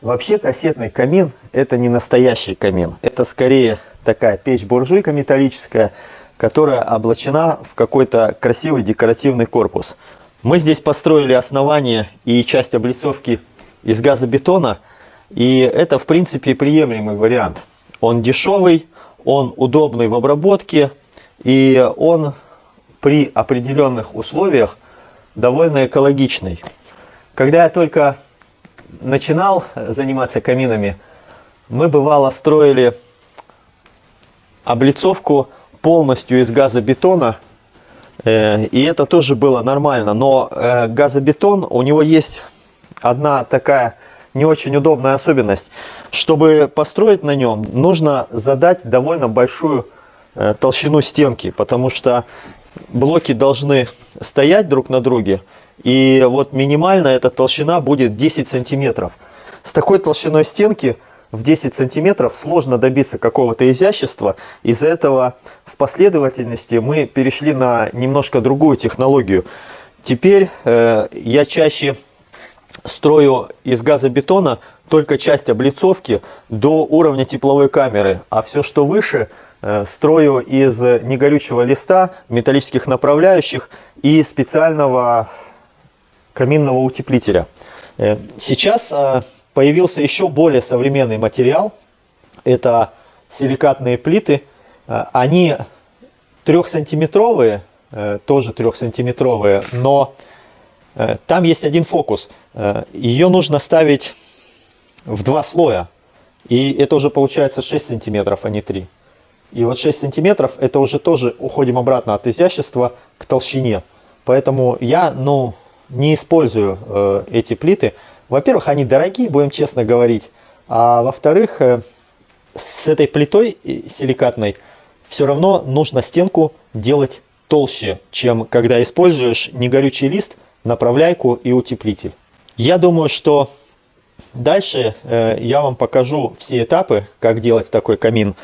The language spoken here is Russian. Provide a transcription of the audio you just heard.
Вообще кассетный камин — это не настоящий камин. Это скорее такая печь-буржуйка металлическая, которая облачена в какой-то красивый декоративный корпус. Мы здесь построили основание и часть облицовки из газобетона, и это в принципе приемлемый вариант. Он дешевый, он удобный в обработке, и он при определенных условиях довольно экологичный. Когда я только начинал заниматься каминами, мы бывало строили облицовку полностью из газобетона, и это тоже было нормально. Но газобетон, у него есть одна такая не очень удобная особенность. Чтобы построить на нем, нужно задать довольно большую толщину стенки, потому что блоки должны стоять друг на друге, и вот минимально эта толщина будет 10 сантиметров. С такой толщиной стенки в 10 сантиметров сложно добиться какого-то изящества. Из-за этого в последовательности мы перешли на немножко другую технологию. Теперь я чаще строю из газобетона только часть облицовки до уровня тепловой камеры, а все, что выше, строю из негорючего листа, металлических направляющих и специального каминного утеплителя. Сейчас появился еще более современный материал. Это силикатные плиты. Они 3-сантиметровые, тоже 3-сантиметровые, но там есть один фокус. Ее нужно ставить в 2 слоя. И это уже получается 6 сантиметров, а не 3. И вот 6 сантиметров, это уже тоже уходим обратно от изящества к толщине. Поэтому я, не использую эти плиты. Во-первых, они дорогие, будем честно говорить. А во-вторых, с этой плитой силикатной все равно нужно стенку делать толще, чем когда используешь негорючий лист, направляйку и утеплитель. Я думаю, что дальше я вам покажу все этапы, как делать такой камин.